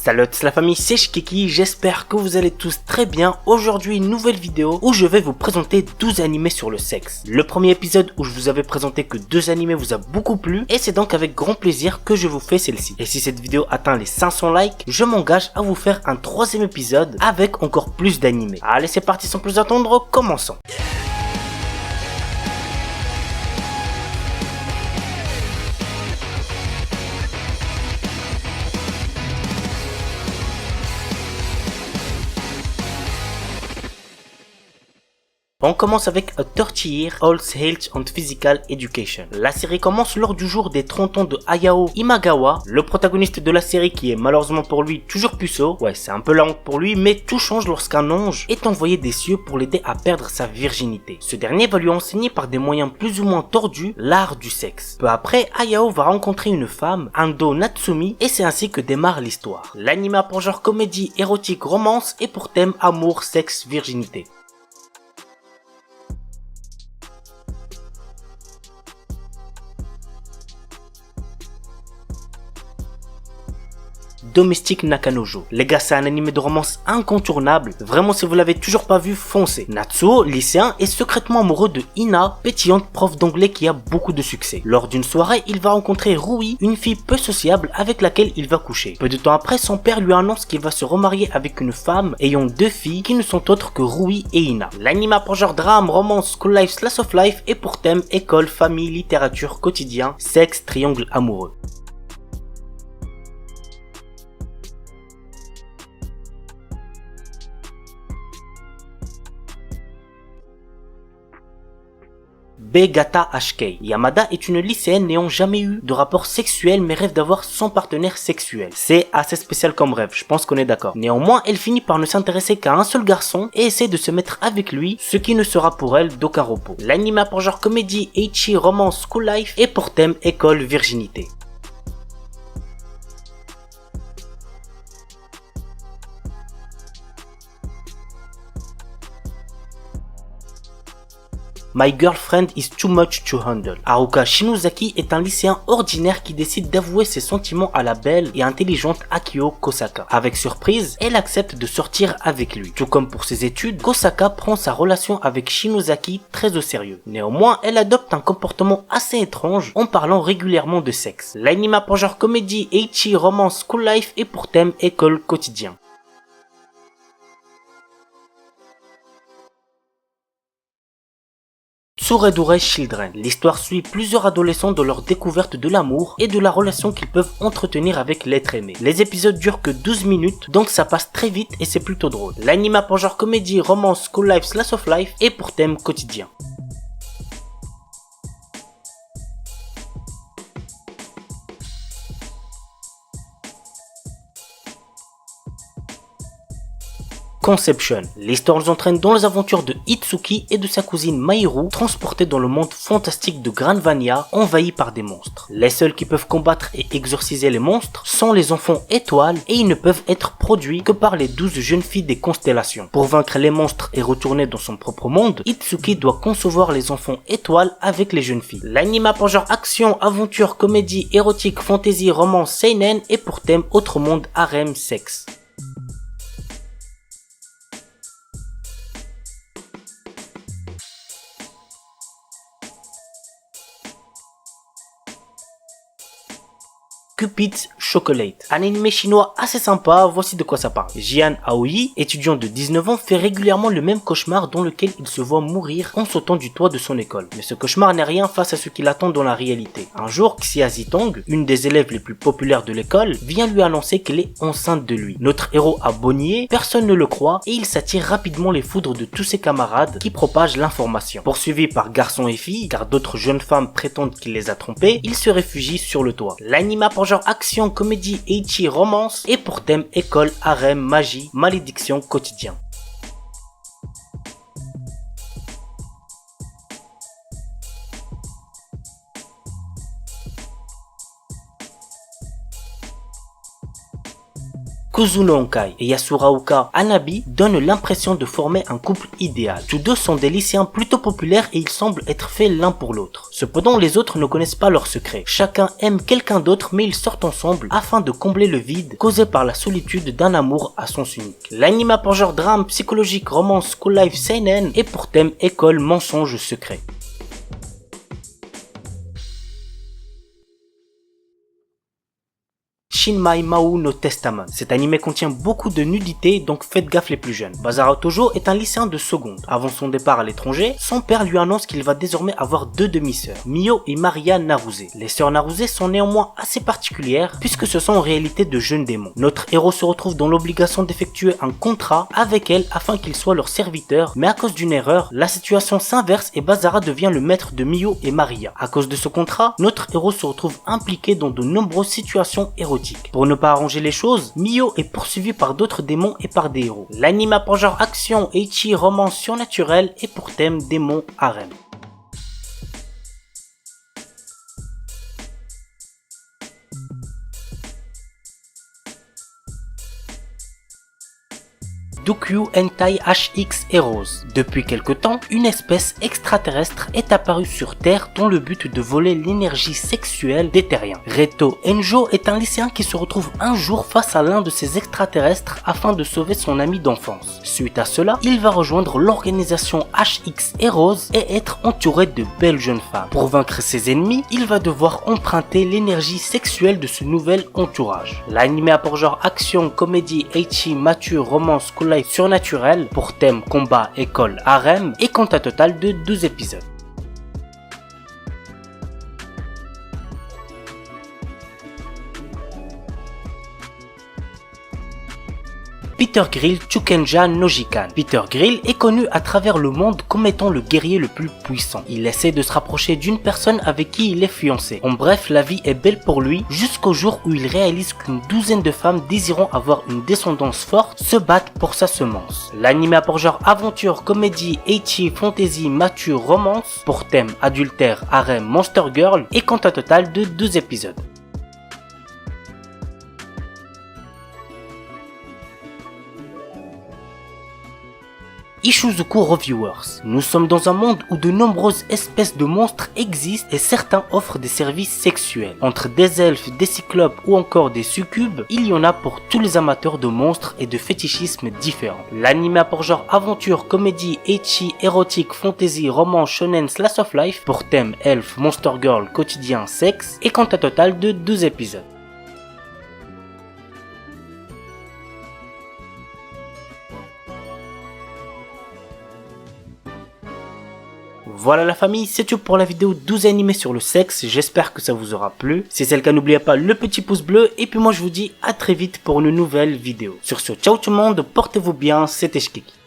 Salut la famille, c'est Shikeki, j'espère que vous allez tous très bien. Aujourd'hui une nouvelle vidéo où je vais vous présenter 12 animés sur le sexe. Le premier épisode où je vous avais présenté que 2 animés vous a beaucoup plu et c'est donc avec grand plaisir que je vous fais celle-ci. Et si cette vidéo atteint les 500 likes, je m'engage à vous faire un 3e épisode avec encore plus d'animés. Allez c'est parti sans plus attendre, commençons. On commence avec A 30 Year Old Health and Physical Education. La série commence lors du jour des 30 ans de Hayao Imagawa, le protagoniste de la série qui est malheureusement pour lui toujours puceau. Ouais, c'est un peu la honte pour lui, mais tout change lorsqu'un ange est envoyé des cieux pour l'aider à perdre sa virginité. Ce dernier va lui enseigner par des moyens plus ou moins tordus l'art du sexe. Peu après, Hayao va rencontrer une femme, Ando Natsumi, et c'est ainsi que démarre l'histoire. L'anime a pour genre comédie, érotique, romance et pour thème amour, sexe, virginité. Domestic Nakanojo. Les gars, c'est un anime de romance incontournable. Vraiment, si vous l'avez toujours pas vu, foncez. Natsuo, lycéen, est secrètement amoureux de Ina, pétillante prof d'anglais qui a beaucoup de succès. Lors d'une soirée, il va rencontrer Rui, une fille peu sociable avec laquelle il va coucher. Peu de temps après, son père lui annonce qu'il va se remarier avec une femme ayant 2 filles qui ne sont autres que Rui et Ina. L'anime a pour genre drame, romance, school life, slice of life et pour thème école, famille, littérature, quotidien, sexe, triangle amoureux. Begata HK. Yamada est une lycéenne n'ayant jamais eu de rapport sexuel mais rêve d'avoir son partenaire sexuel. C'est assez spécial comme rêve, je pense qu'on est d'accord. Néanmoins, elle finit par ne s'intéresser qu'à un seul garçon et essaie de se mettre avec lui, ce qui ne sera pour elle d'aucun repos. L'anime a pour genre comédie, ecchi, romance, school life et pour thème école, virginité. My Girlfriend is Too Much to Handle. Haruka Shinozaki est un lycéen ordinaire qui décide d'avouer ses sentiments à la belle et intelligente Akio Kosaka. Avec surprise, elle accepte de sortir avec lui. Tout comme pour ses études, Kosaka prend sa relation avec Shinozaki très au sérieux. Néanmoins, elle adopte un comportement assez étrange en parlant régulièrement de sexe. L'anime a pour genre comédie, ecchi, romance, school life et pour thème école, quotidien. Tsuredure Children. L'histoire suit plusieurs adolescents dans leur découverte de l'amour et de la relation qu'ils peuvent entretenir avec l'être aimé. Les épisodes durent que 12 minutes, donc ça passe très vite et c'est plutôt drôle. L'anime a pour genre comédie, romance, school life, slice of life et pour thème quotidien. Conception. L'histoire nous entraîne dans les aventures de Itsuki et de sa cousine Mahiru, transportés dans le monde fantastique de Granvania, envahi par des monstres. Les seuls qui peuvent combattre et exorciser les monstres sont les enfants étoiles et ils ne peuvent être produits que par les 12 jeunes filles des constellations. Pour vaincre les monstres et retourner dans son propre monde, Itsuki doit concevoir les enfants étoiles avec les jeunes filles. L'anime a pour genre action, aventure, comédie, érotique, fantasy, romance, seinen et pour thème autre monde, harem, sexe. Cupid's Chocolate. Un animé chinois assez sympa, voici de quoi ça parle. Jian Aoi, étudiant de 19 ans, fait régulièrement le même cauchemar dans lequel il se voit mourir en sautant du toit de son école. Mais ce cauchemar n'est rien face à ce qu'il attend dans la réalité. Un jour, Xia Zitong, une des élèves les plus populaires de l'école, vient lui annoncer qu'elle est enceinte de lui. Notre héros a beau nier, personne ne le croit et il s'attire rapidement les foudres de tous ses camarades qui propagent l'information. Poursuivi par garçons et filles, car d'autres jeunes femmes prétendent qu'il les a trompés, il se réfugie sur le toit. L'anime a pour genre action, comédie, ecchi, romance et pour thème école, harem, magie, malédiction, quotidien. Kuzuno Honkai et Yasuraoka Hanabi donnent l'impression de former un couple idéal. Tous deux sont des lycéens plutôt populaires et ils semblent être faits l'un pour l'autre. Cependant, les autres ne connaissent pas leurs secrets. Chacun aime quelqu'un d'autre mais ils sortent ensemble afin de combler le vide causé par la solitude d'un amour à sens unique. L'anime a pour genre drame, psychologique, romance, school life, seinen et pour thème école, mensonge, secret. Shinmai Mau no Testament. Cet animé contient beaucoup de nudité, donc faites gaffe les plus jeunes. Bazara Tojo est un lycéen de seconde. Avant son départ à l'étranger, son père lui annonce qu'il va désormais avoir deux demi-sœurs, Mio et Maria Naruse. Les sœurs Naruse sont néanmoins assez particulières puisque ce sont en réalité de jeunes démons. Notre héros se retrouve dans l'obligation d'effectuer un contrat avec elles afin qu'il soit leur serviteur, mais à cause d'une erreur, la situation s'inverse et Bazara devient le maître de Mio et Maria. À cause de ce contrat, notre héros se retrouve impliqué dans de nombreuses situations érotiques. Pour ne pas arranger les choses, Mio est poursuivi par d'autres démons et par des héros. L'anime a pour genre action, ecchi, romance surnaturelle et pour thème démon harem. Dokyu Hentai HX Heroes. Depuis quelque temps, une espèce extraterrestre est apparue sur Terre dont le but de voler l'énergie sexuelle des terriens. Reto Enjo est un lycéen qui se retrouve un jour face à l'un de ces extraterrestres afin de sauver son ami d'enfance. Suite à cela, il va rejoindre l'organisation HX Heroes et être entouré de belles jeunes femmes. Pour vaincre ses ennemis, il va devoir emprunter l'énergie sexuelle de ce nouvel entourage. L'anime a pour genre action, comédie, ecchi, mature, romance, school life surnaturel pour thème combat, école, harem et compte un total de 12 épisodes. Peter Grill Chukenja Nojikan. Peter Grill est connu à travers le monde comme étant le guerrier le plus puissant. Il essaie de se rapprocher d'une personne avec qui il est fiancé. En bref, la vie est belle pour lui jusqu'au jour où il réalise qu'une douzaine de femmes désirant avoir une descendance forte se battent pour sa semence. L'anime a pour genre aventure, comédie, ecchi, fantasy, mature, romance pour thème adultère, harem, monster girl et compte un total de 12 épisodes. Ishuzoku Reviewers. Nous sommes dans un monde où de nombreuses espèces de monstres existent et certains offrent des services sexuels. Entre des elfes, des cyclopes ou encore des succubes, il y en a pour tous les amateurs de monstres et de fétichismes différents. L'anime a pour genre aventure, comédie, ecchi, érotique, fantasy, roman, shonen, slice of life pour thème elfe, monster girl, quotidien, sexe et compte un total de 12 épisodes. Voilà la famille, c'est tout pour la vidéo 12 animés sur le sexe, j'espère que ça vous aura plu. Si c'est le cas, n'oubliez pas le petit pouce bleu et puis moi je vous dis à très vite pour une nouvelle vidéo. Sur ce, ciao tout le monde, portez-vous bien, c'était Shkiki.